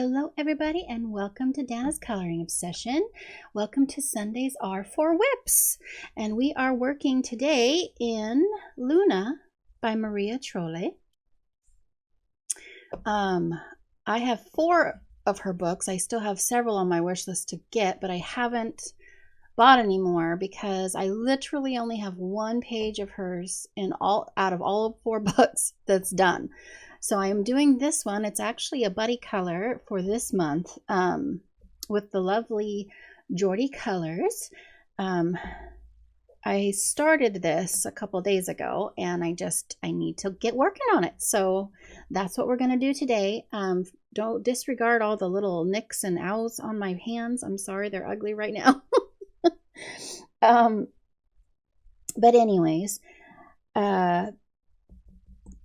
Hello everybody and welcome to Dana's Coloring Obsession. Welcome to Sundays Are for WIPS. And we are working today in Luna by Maria Trolle. I have 4 of her books. I still have several on my wish list to get, but I haven't bought any more because I literally only have 1 page of hers in all out of all 4 books that's done. So I am doing this one. It's actually a buddy color for this month with the lovely Geordie Colors. I started this a couple days ago and I need to get working on it. So that's what we're going to do today. Don't disregard all the little nicks and owls on my hands. I'm sorry, they're ugly right now. But anyways,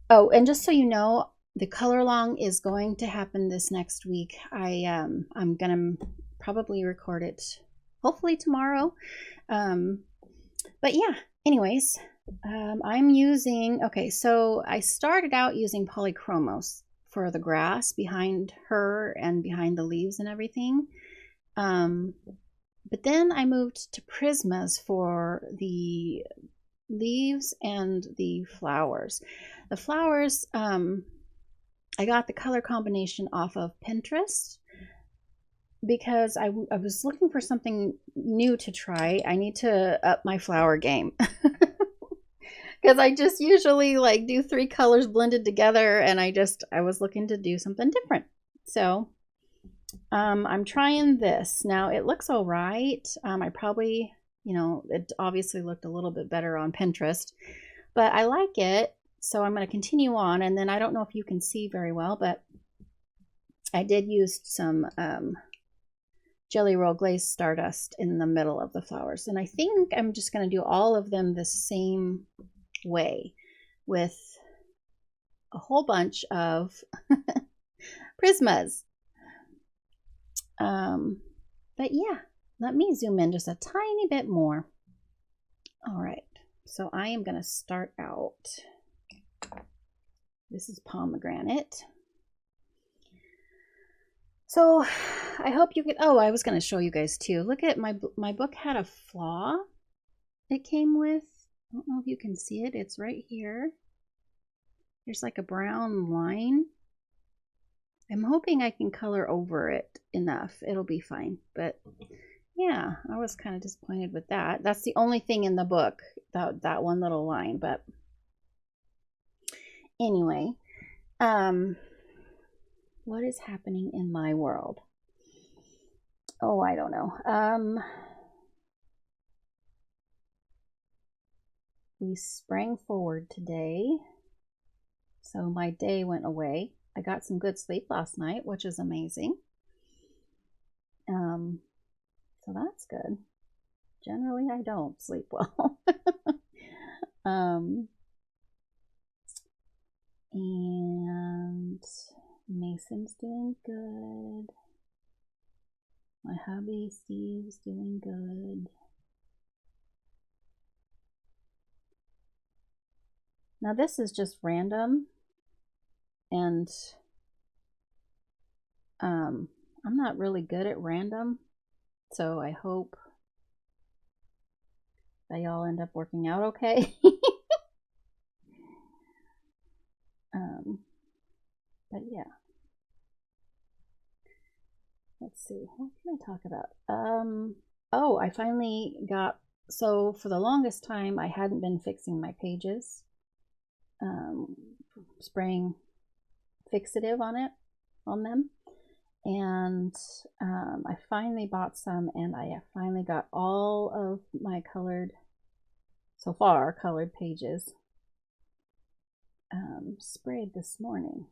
oh, and just so you know, the color along is going to happen this next week. I'm gonna probably record it hopefully tomorrow. But yeah, anyways, I'm using, okay, so I started out using polychromos for the grass behind her and behind the leaves and everything. But then I moved to Prismas for the leaves and the flowers. The flowers, I got the color combination off of Pinterest because I was looking for something new to try. I need to up my flower game because I just usually like do 3 colors blended together, and I was looking to do something different. So I'm trying this. Now it looks all right. I probably, it obviously looked a little bit better on Pinterest, but I like it. So I'm going to continue on. And then I don't know if you can see very well, but I did use some Jelly Roll Glaze Stardust in the middle of the flowers. And I think I'm just going to do all of them the same way with a whole bunch of Prismas. But yeah, let me zoom in just a tiny bit more. All right, so I am going to start out. This is pomegranate. So I hope you could, oh, I was going to show you guys too. Look at my book had a flaw it came with. I don't know if you can see it. It's right here. There's like a brown line. I'm hoping I can color over it enough. It'll be fine. But yeah, I was kind of disappointed with that. That's the only thing in the book, that one little line. But anyway, what is happening in my world? Oh, I don't know. We sprang forward today, so my day went away. I got some good sleep last night, which is amazing. So that's good. Generally, I don't sleep well. And Mason's doing good. My hubby Steve's doing good. Now this is just random, and I'm not really good at random, so I hope they all end up working out okay. But yeah, let's see, what can I talk about? Oh, I finally got, so for the longest time I hadn't been fixing my pages, spraying fixative on them, and I finally bought some, and I finally got all of my colored pages sprayed this morning.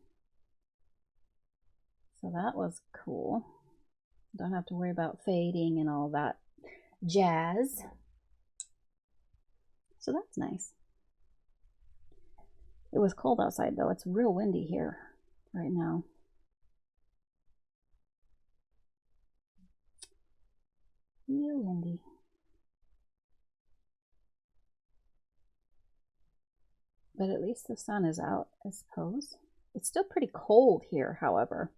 So that was cool. Don't have to worry about fading and all that jazz. So that's nice. It was cold outside though. It's real windy here right now. Real windy. But at least the sun is out, I suppose. It's still pretty cold here, however.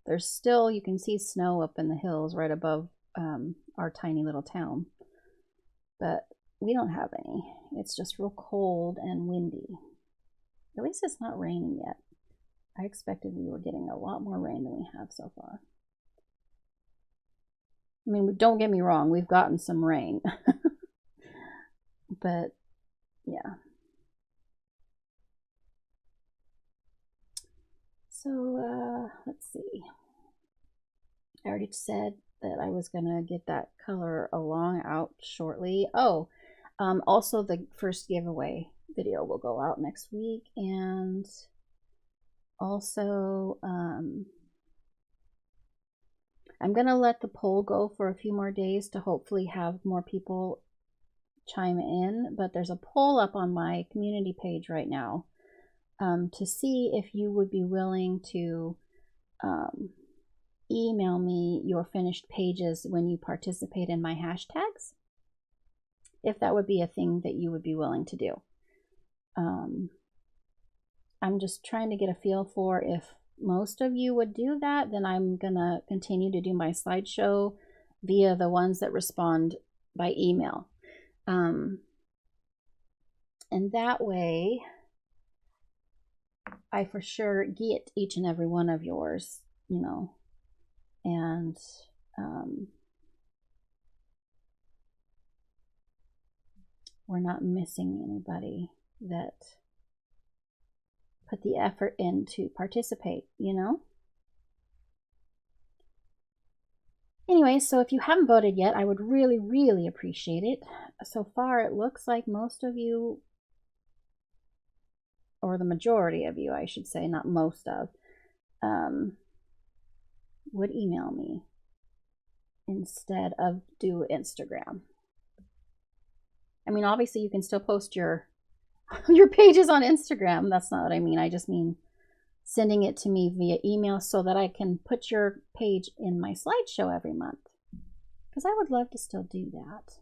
There's still, you can see snow up in the hills right above our tiny little town. But we don't have any. It's just real cold and windy. At least it's not raining yet. I expected we were getting a lot more rain than we have so far. I mean, don't get me wrong, we've gotten some rain. But, yeah. So, let's see. I already said that I was going to get that color along out shortly. Oh, also the first giveaway video will go out next week. And also, I'm going to let the poll go for a few more days to hopefully have more people chime in. But there's a poll up on my community page right now to see if you would be willing to email me your finished pages when you participate in my hashtags, if that would be a thing that you would be willing to do. I'm just trying to get a feel for if most of you would do that, then I'm gonna continue to do my slideshow via the ones that respond by email. And that way I for sure get each and every one of yours, you know, and we're not missing anybody that put the effort in to participate, you know. Anyway, so if you haven't voted yet, I would really, really appreciate it. So far, it looks like most of you, or the majority of you, I should say, not most of, would email me instead of do Instagram. I mean, obviously, you can still post your pages on Instagram. That's not what I mean. I just mean sending it to me via email so that I can put your page in my slideshow every month. Because I would love to still do that.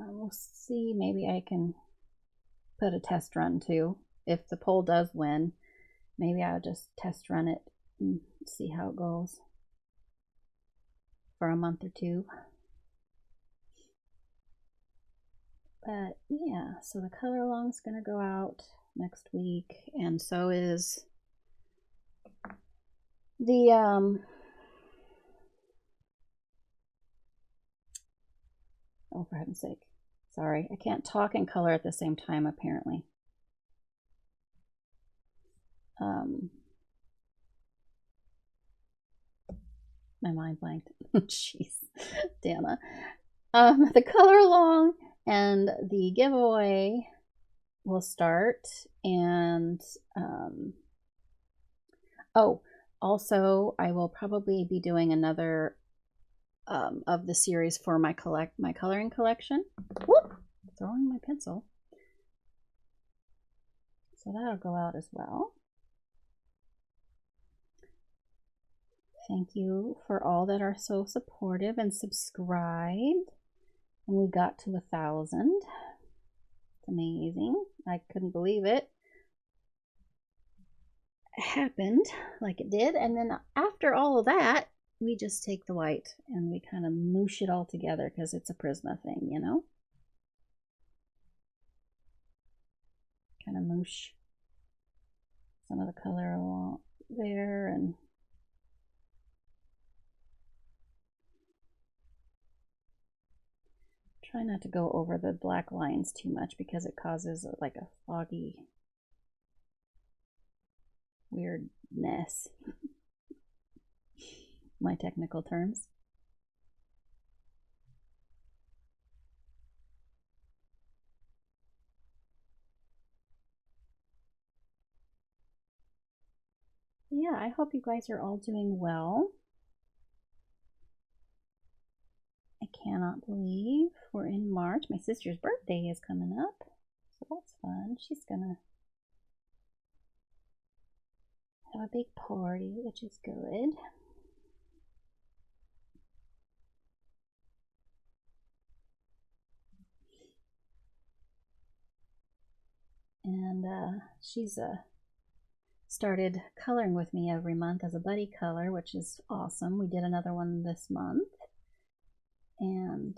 We'll see. Maybe I can put a test run too. If the poll does win, maybe I'll just test run it and see how it goes for a month or two. But yeah, so the color along is going to go out next week, and so is the oh, for heaven's sake, sorry, I can't talk and color at the same time apparently. My mind blanked. Jeez, Dana. The color along and the giveaway will start, and oh, also I will probably be doing another of the series for my coloring collection. Whoop! Throwing my pencil. So that'll go out as well. Thank you for all that are so supportive and subscribed. And we got to 1,000. It's amazing. I couldn't believe it. It happened like it did. And then after all of that, we just take the white and we kind of moosh it all together because it's a Prisma thing, you know? Kind of moosh some of the color along there and try not to go over the black lines too much because it causes like a foggy weirdness. My technical terms. Yeah, I hope you guys are all doing well. I cannot believe we're in March. My sister's birthday is coming up, so that's fun. She's gonna have a big party, which is good. And she's started coloring with me every month as a buddy color, which is awesome. We did another one this month, and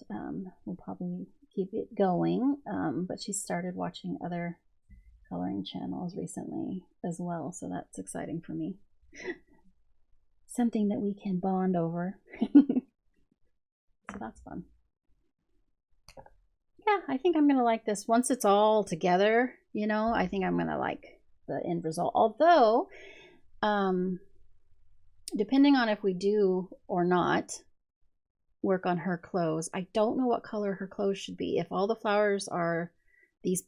we'll probably keep it going, but she started watching other coloring channels recently as well, so that's exciting for me. Something that we can bond over. So that's fun. Yeah, I think I'm gonna like this once it's all together, you know. I think I'm gonna like the end result, although depending on if we do or not work on her clothes, I don't know what color her clothes should be. If all the flowers are these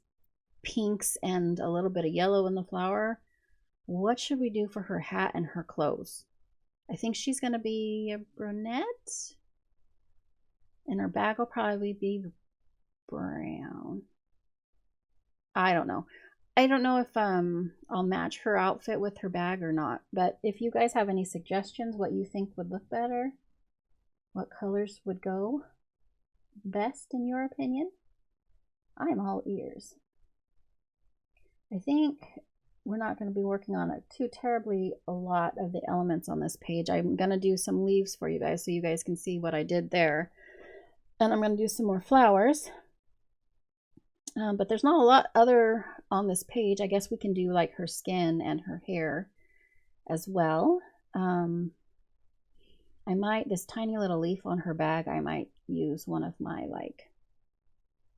pinks and a little bit of yellow in the flower, what should we do for her hat and her clothes? I think she's going to be a brunette, and her bag will probably be brown. I don't know. I don't know if I'll match her outfit with her bag or not, but if you guys have any suggestions what you think would look better, what colors would go best in your opinion, I'm all ears. I think we're not going to be working on it too terribly a lot of the elements on this page. I'm going to do some leaves for you guys so you guys can see what I did there. And I'm going to do some more flowers. But there's not a lot other on this page. I guess we can do like her skin and her hair as well. I might, this tiny little leaf on her bag, I might use one of my like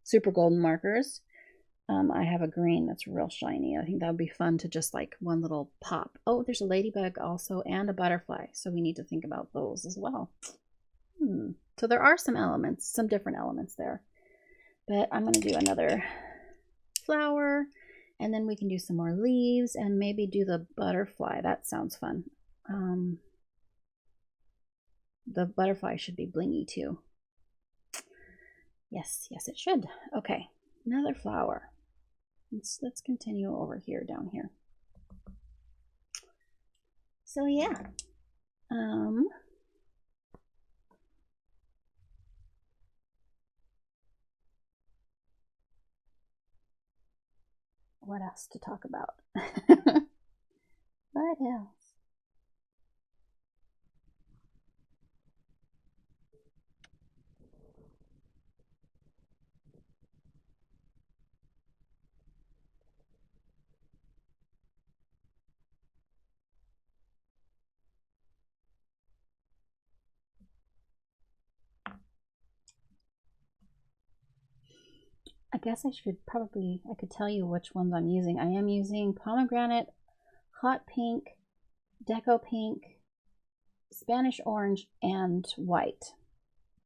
super golden markers. I have a green that's real shiny. I think that would be fun to just like one little pop. Oh, there's a ladybug also and a butterfly. So we need to think about those as well. So there are some elements, some different elements there. But I'm going to do another flower, and then we can do some more leaves and maybe do the butterfly. That sounds fun. The butterfly should be blingy too. Yes, it should. Okay, another flower. Let's continue over here, down here. So yeah. What else to talk about? What else? I guess I could tell you which ones I'm using. I am using pomegranate, hot pink, deco pink, Spanish orange, and white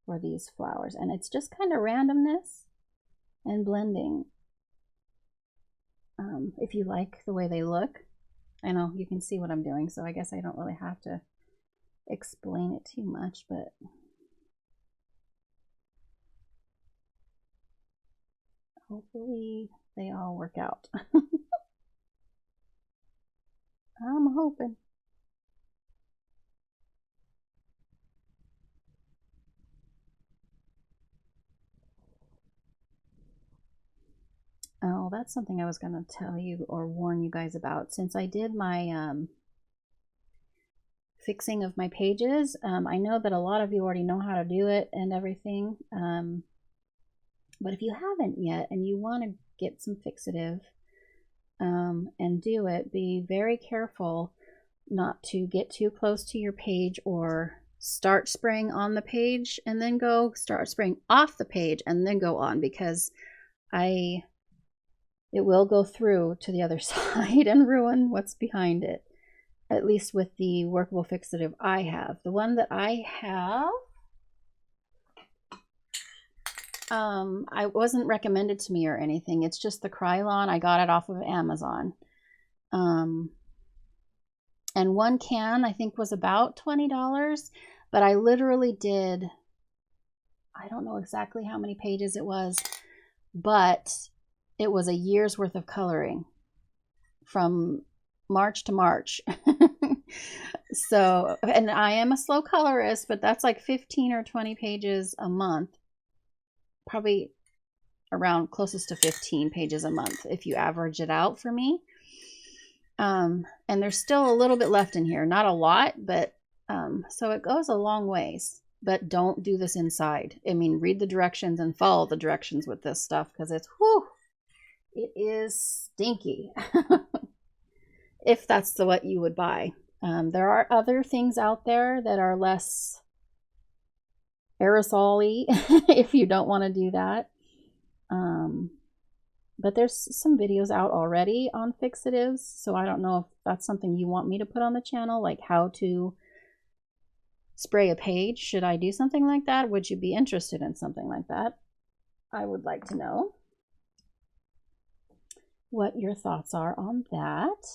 for these flowers. And it's just kind of randomness and blending. If you like the way they look, I know you can see what I'm doing, so I guess I don't really have to explain it too much, but hopefully they all work out. I'm hoping. Oh, that's something I was going to tell you or warn you guys about. Since I did my fixing of my pages, I know that a lot of you already know how to do it and everything. But if you haven't yet and you want to get some fixative and do it, be very careful not to get too close to your page or start spraying on the page and then go start spraying off the page and then go on, because it will go through to the other side and ruin what's behind it, at least with the workable fixative I have. The one that I have, I wasn't recommended to me or anything. It's just the Krylon. I got it off of Amazon. And one can, I think, was about $20, but I literally did, I don't know exactly how many pages it was, but it was a year's worth of coloring from March to March. So, and I am a slow colorist, but that's like 15 or 20 pages a month. Probably around closest to 15 pages a month if you average it out for me. And there's still a little bit left in here. Not a lot, but so it goes a long ways. But don't do this inside. I mean, read the directions and follow the directions with this stuff, because it's, whew, it is stinky. If that's what you would buy. There are other things out there that are less aerosol-y if you don't want to do that. But there's some videos out already on fixatives, so I don't know if that's something you want me to put on the channel, like how to spray a page. Should I do something like that? Would you be interested in something like that? I would like to know what your thoughts are on that.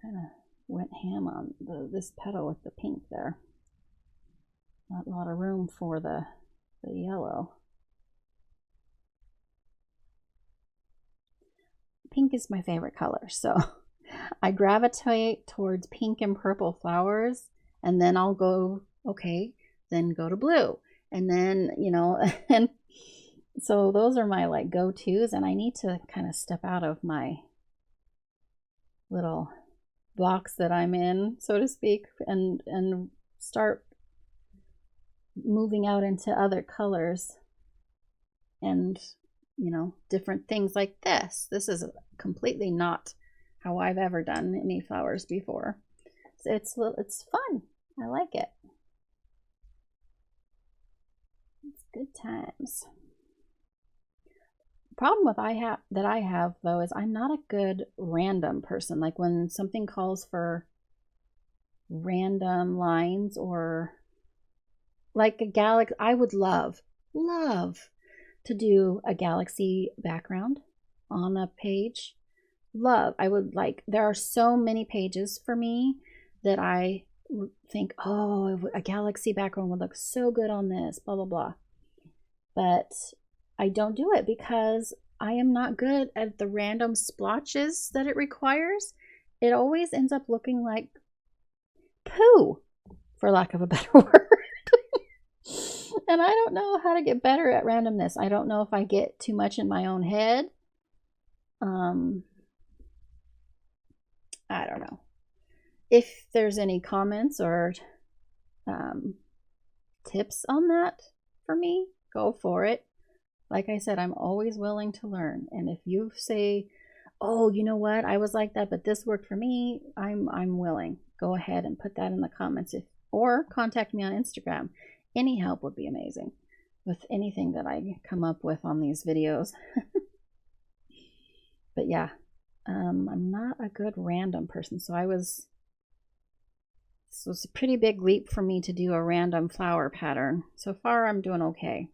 Kind of went ham on this petal with the pink there. Not a lot of room for the yellow. Pink is my favorite color, so I gravitate towards pink and purple flowers, and then I'll go, okay, then go to blue. And then, you know, and so those are my like go-tos, and I need to kind of step out of my little box that I'm in, so to speak, and start moving out into other colors and, you know, different things like this. This is completely not how I've ever done any flowers before. So it's fun. I like it. It's good times. The problem with that I have though is I'm not a good random person. Like when something calls for random lines or like a galaxy, I would love to do a galaxy background on a page. I would like, there are so many pages for me that I think, oh, a galaxy background would look so good on this, blah, blah, blah. But I don't do it because I am not good at the random splotches that it requires. It always ends up looking like poo, for lack of a better word. And I don't know how to get better at randomness. I don't know if I get too much in my own head. I don't know. If there's any comments or tips on that for me, go for it. Like I said, I'm always willing to learn. And if you say, oh, you know what, I was like that, but this worked for me, I'm willing. Go ahead and put that in the comments, or contact me on Instagram. Any help would be amazing with anything that I come up with on these videos. But yeah, I'm not a good random person, so this was a pretty big leap for me to do a random flower pattern. So far, I'm doing okay.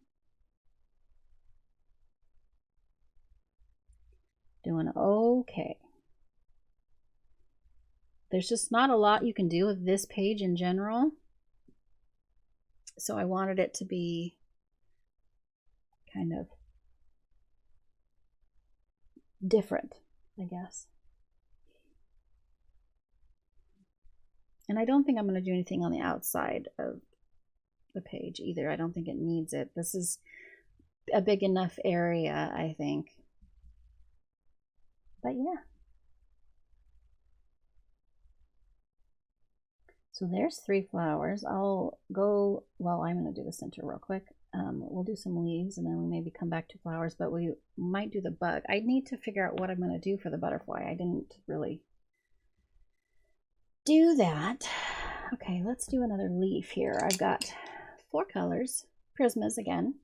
Doing okay. There's just not a lot you can do with this page in general. So I wanted it to be kind of different, I guess. And I don't think I'm going to do anything on the outside of the page either. I don't think it needs it. This is a big enough area, I think. But yeah. So there's 3 flowers. I'll go, well, I'm going to do the center real quick. We'll do some leaves and then we'll maybe come back to flowers, but we might do the bug. I need to figure out what I'm going to do for the butterfly. I didn't really do that. Okay, let's do another leaf here. I've got 4 colors, Prismas again.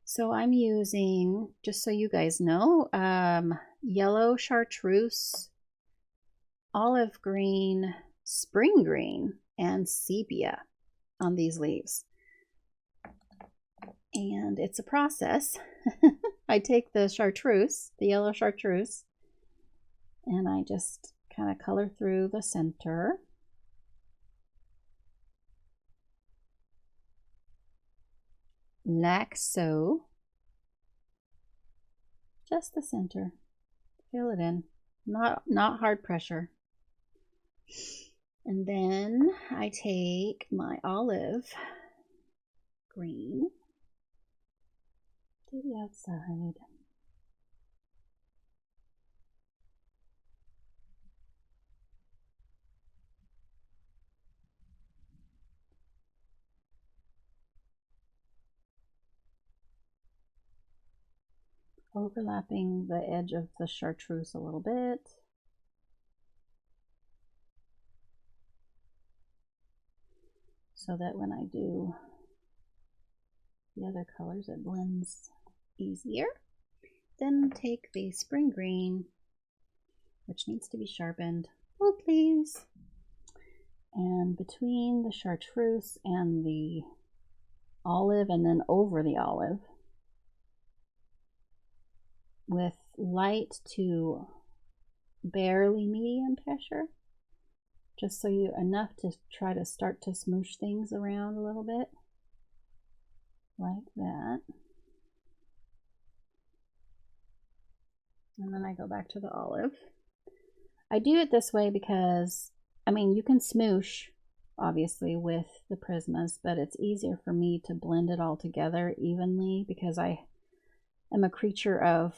So I'm using, just so you guys know, yellow chartreuse, olive green, spring green, and sepia on these leaves. And it's a process. I take the chartreuse, the yellow chartreuse, and I just kind of color through the center. Like so. Just the center. Fill it in. Not hard pressure. And then I take my olive green to the outside. Overlapping the edge of the chartreuse a little bit. So that when I do the other colors, it blends easier. Then take the spring green, which needs to be sharpened. Oh, please. And between the chartreuse and the olive, and then over the olive, with light to barely medium pressure, just so you enough to try to start to smoosh things around a little bit, like that. And then I go back to the olive. I do it this way because, I mean, you can smoosh, obviously, with the Prismas, but it's easier for me to blend it all together evenly because I am a creature of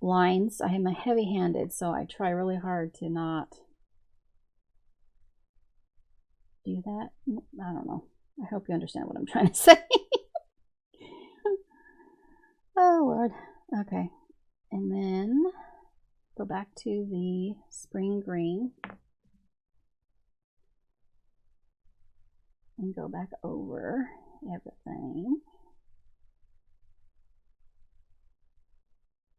lines. I am a heavy-handed, so I try really hard to not do that. I don't know. I hope you understand what I'm trying to say. Oh, Lord. Okay. And then go back to the spring green and go back over everything.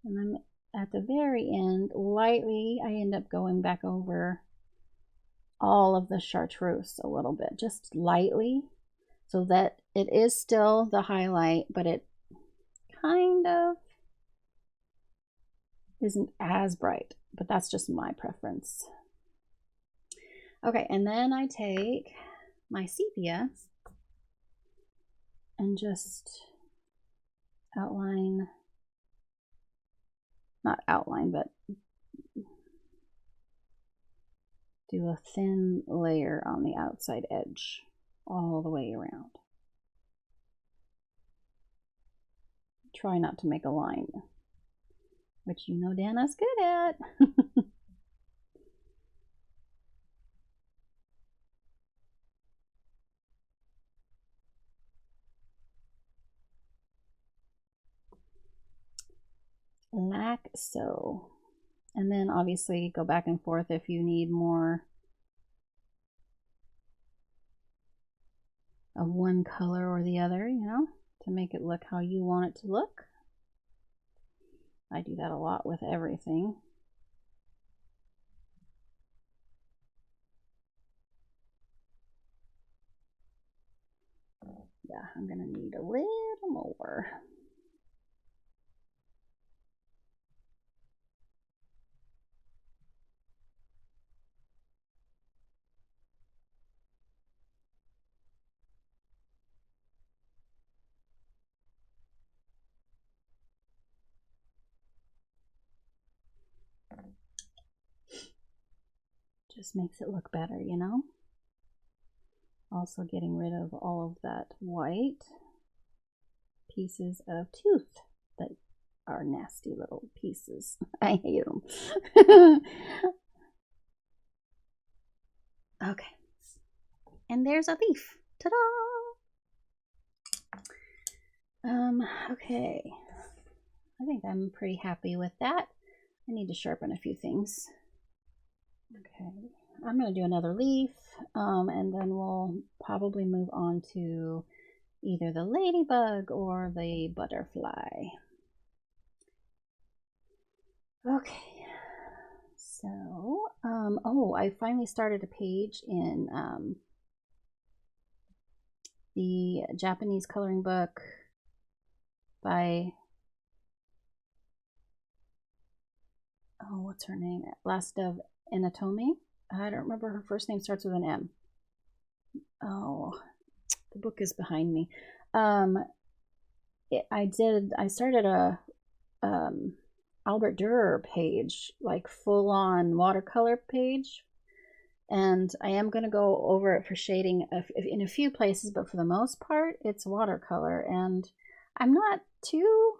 And then at the very end, lightly, I end up going back over all of the chartreuse a little bit, just lightly, so that it is still the highlight, but it kind of isn't as bright, but that's just my preference. Okay, and then I take my sepia and just outline, not outline, but do a thin layer on the outside edge all the way around. Try not to make a line, which you know Dana's good at. Like so. And then obviously go back and forth if you need more of one color or the other, you know, to make it look how you want it to look. I do that a lot with everything. Yeah, I'm gonna need a little more. Just makes it look better, you know? Also getting rid of all of that white pieces of tooth that are nasty little pieces. I hate them. Okay. And there's a leaf. Ta-da! Okay. I think I'm pretty happy with that. I need to sharpen a few things. Okay. I'm going to do another leaf, and then we'll probably move on to either the ladybug or the butterfly. Okay. So, oh, I finally started a page in the Japanese coloring book by, oh, what's her name? Last of Anatomy. I don't remember, her first name starts with an M. Oh, the book is behind me. I started a Albert Dürer page, like full on watercolor page. And I am going to go over it for shading in a few places, but for the most part, it's watercolor. And I'm not too,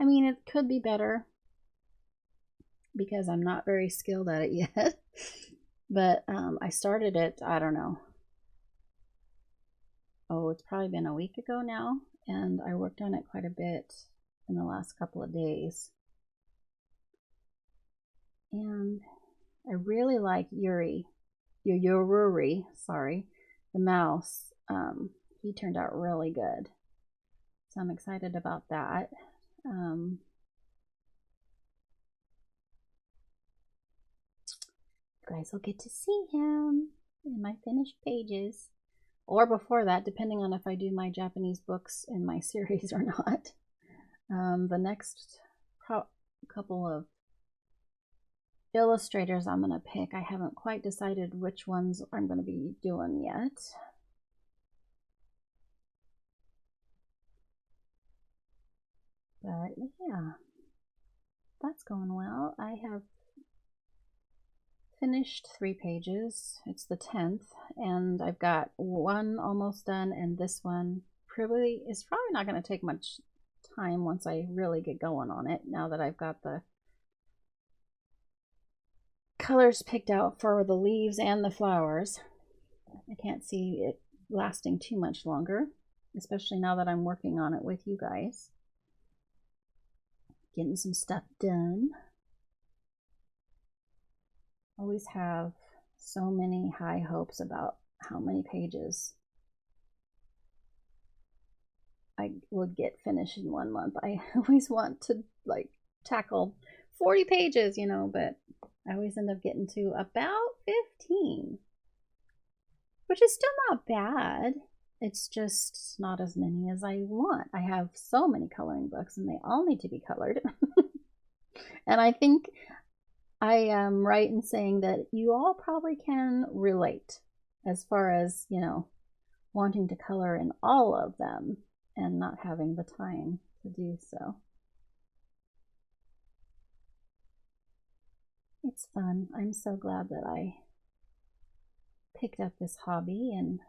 I mean, it could be better because I'm not very skilled at it yet. But I started it, I don't know. Oh, it's probably been a week ago now. And I worked on it quite a bit in the last couple of days. And I really like Yuri, sorry, the mouse. He turned out really good. So I'm excited about that. You guys will get to see him in my finished pages. Or before that, depending on if I do my Japanese books in my series or not. The next couple of illustrators I'm going to pick, I haven't quite decided which ones I'm going to be doing yet. But yeah, that's going well. I have finished 3 pages. It's the 10th, and I've got one almost done, and this one is probably not going to take much time once I really get going on it, now that I've got the colors picked out for the leaves and the flowers. I can't see it lasting too much longer, especially now that I'm working on it with you guys. Getting some stuff done. Always have so many high hopes about how many pages I would get finished in 1 month. I always want to like tackle 40 pages, you know, but I always end up getting to about 15, which is still not bad. It's just not as many as I want. I have so many coloring books and they all need to be colored. And I think I am right in saying that you all probably can relate as far as, you know, wanting to color in all of them and not having the time to do so. It's fun. I'm so glad that I picked up this hobby and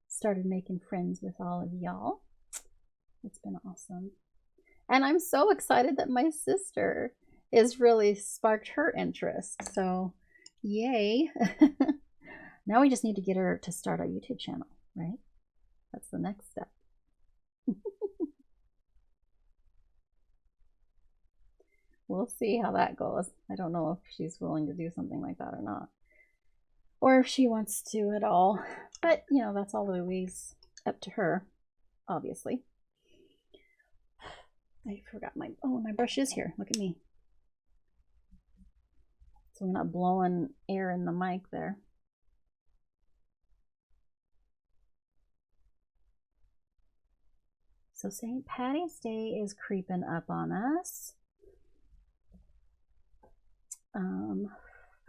started making friends with all of y'all. It's been awesome. And I'm so excited that my sister is really sparked her interest. So yay. Now we just need to get her to start our YouTube channel, right? That's the next step. We'll see how that goes. I don't know if she's willing to do something like that or not, or if she wants to at all. But, you know, that's always up to her, obviously. I forgot my brush is here. Look at me. So I'm not blowing air in the mic there. So St. Patty's Day is creeping up on us.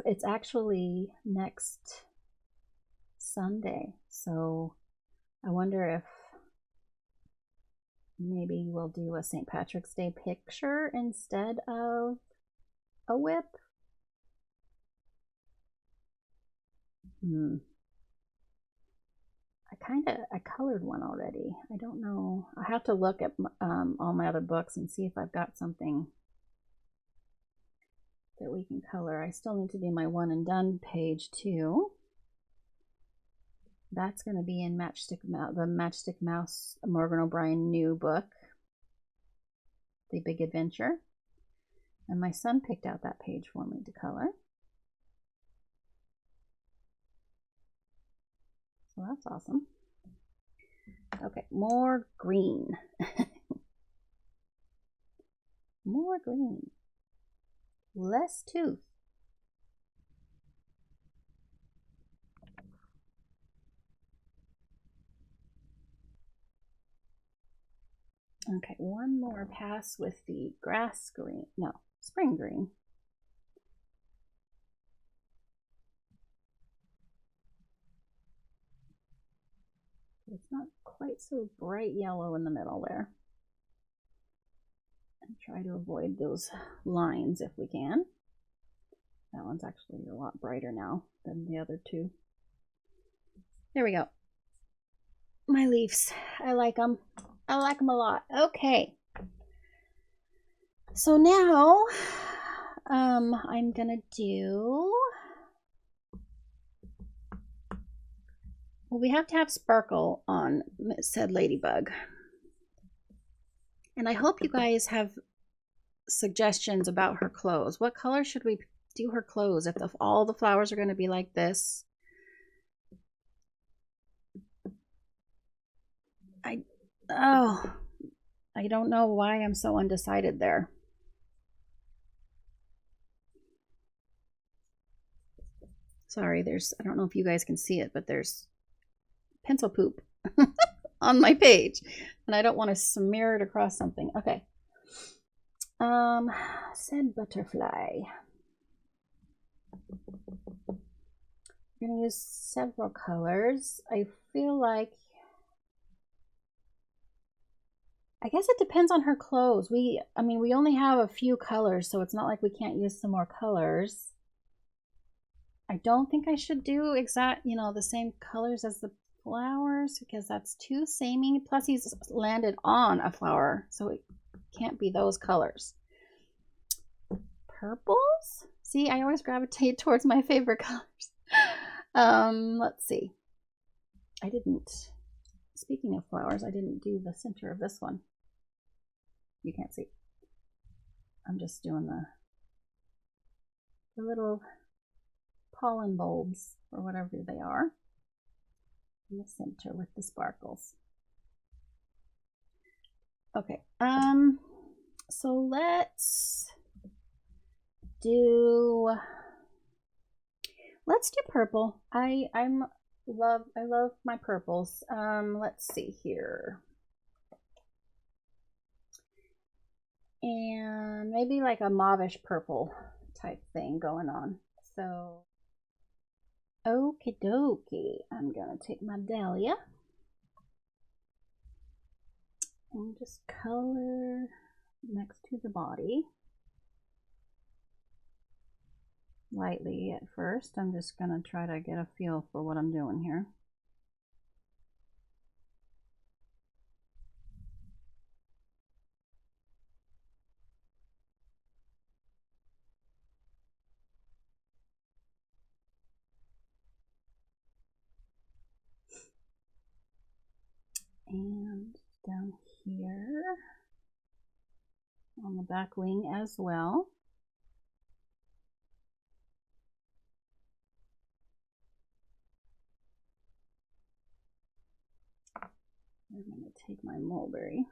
It's actually next Sunday, so I wonder if maybe we'll do a St. Patrick's Day picture instead of a WIP. I colored one already. I don't know. I have to look at all my other books and see if I've got something that we can color. I still need to do my one and done page too. That's going to be in the Matchstick Mouse Morgan O'Brien new book, The Big Adventure. And my son picked out that page for me to color. So that's awesome. Okay, more green. More green. Less tooth. Okay, one more pass with the grass green. No, spring green. It's not quite so bright yellow in the middle there. I'm Try to avoid those lines if we can. That one's actually a lot brighter now than the other two. There we go. My leaves. I like them. I like them a lot. Okay. So now I'm gonna do, well, we have to have sparkle on said ladybug. And I hope you guys have suggestions about her clothes. What color should we do her clothes if all the flowers are going to be like this? I don't know why I'm so undecided there. Sorry, I don't know if you guys can see it, but there's pencil poop on my page, and I don't want to smear it across something. Okay. Said butterfly. I'm going to use several colors. I feel like, I guess it depends on her clothes. We only have a few colors, so it's not like we can't use some more colors. I don't think I should do the same colors as the flowers, because that's too samey. Plus he's landed on a flower, so it can't be those colors. Purples? See, I always gravitate towards my favorite colors. Let's see. Speaking of flowers, I didn't do the center of this one. You can't see. I'm just doing the little pollen bulbs, or whatever they are, in the center with the sparkles. Okay, so let's do purple. I love my purples. Let's see here. And maybe like a mauvish purple type thing going on. So, okie dokie. I'm gonna take my dahlia and just color next to the body. Lightly at first. I'm just gonna try to get a feel for what I'm doing here. And down here on the back wing as well. I'm going to take my mulberry.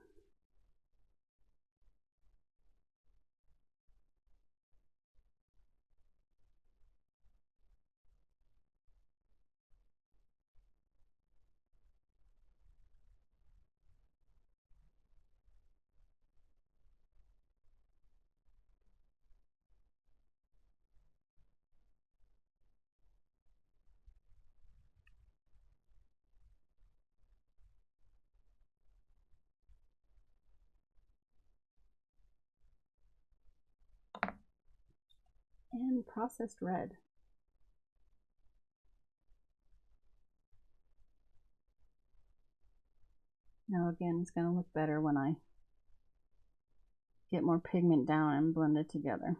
And processed red. Now again, it's going to look better when I get more pigment down and blend it together.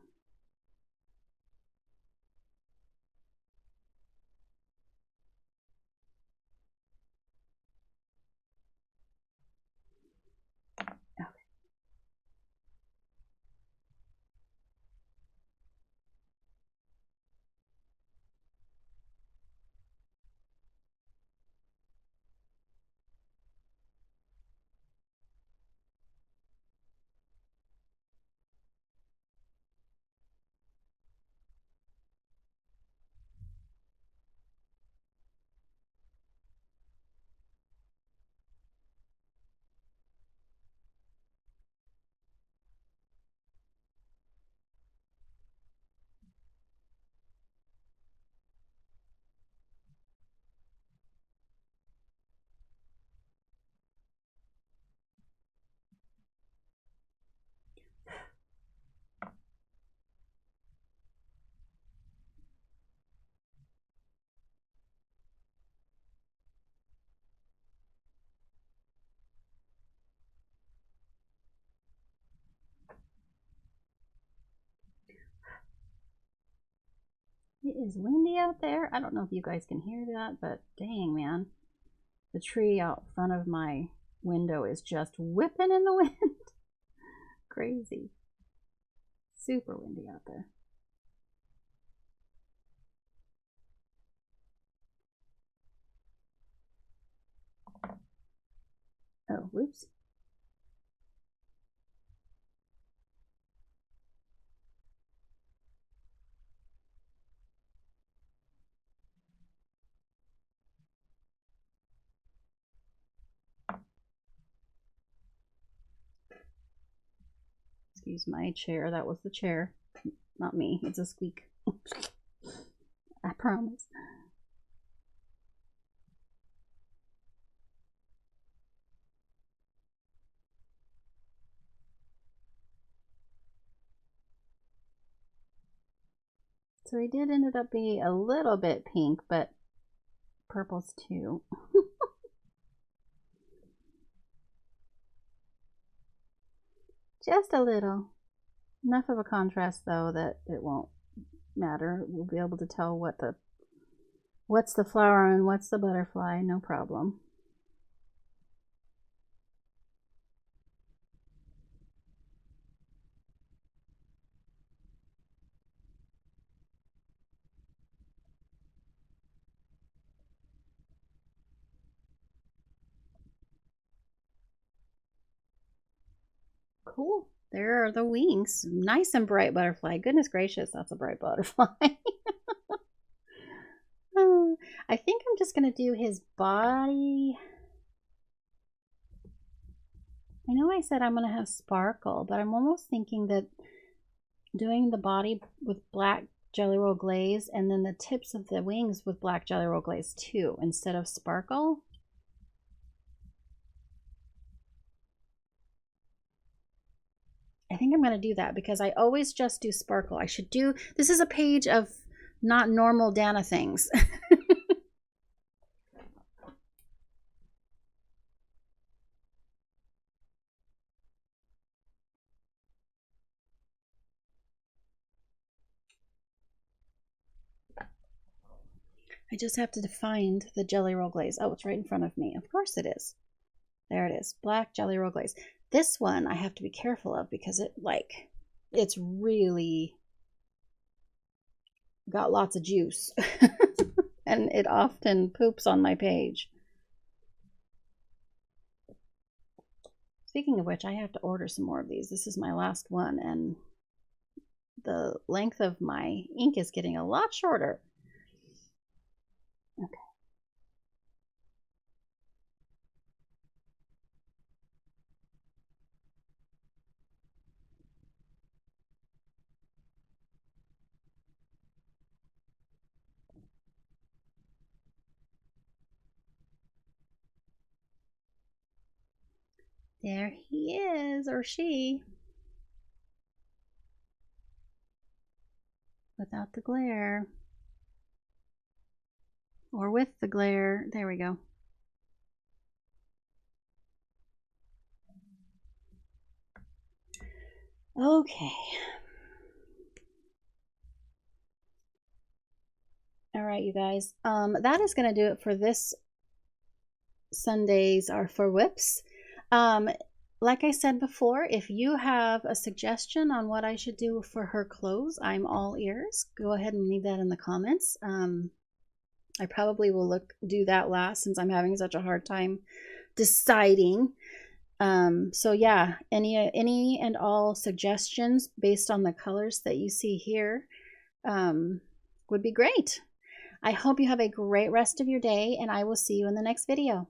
is windy out there. I don't know if you guys can hear that, but dang, man. The tree out front of my window is just whipping in the wind. Crazy. Super windy out there. Oh, whoops. Excuse my chair. That was the chair. Not me. It's a squeak. I promise. So they did ended up being a little bit pink, but purples too. Just a little. Enough of a contrast though that it won't matter. We'll be able to tell what's the flower and what's the butterfly, no problem. Cool. There are the wings. Nice and bright butterfly. Goodness gracious, that's a bright butterfly. I think I'm just going to do his body. I know I said I'm going to have sparkle, but I'm almost thinking that doing the body with black Jelly Roll glaze and then the tips of the wings with black Jelly Roll glaze too, instead of sparkle. I think I'm going to do that because I always just do sparkle. I should do, this is a page of not normal Dana things. I just have to find the Jelly Roll glaze. Oh, it's right in front of me. Of course it is. There it is. Black Jelly Roll glaze. This one I have to be careful of because it's really got lots of juice. And it often poops on my page. Speaking of which, I have to order some more of these. This is my last one, and the length of my ink is getting a lot shorter. Okay. There he is, or she. Without the glare. Or with the glare. There we go. Okay. All right, you guys. That is going to do it for this Sundays are for WIPS. Like I said before, if you have a suggestion on what I should do for her clothes, I'm all ears. Go ahead and leave that in the comments. I probably will do that last since I'm having such a hard time deciding. So yeah, any and all suggestions based on the colors that you see here would be great. I hope you have a great rest of your day, and I will see you in the next video.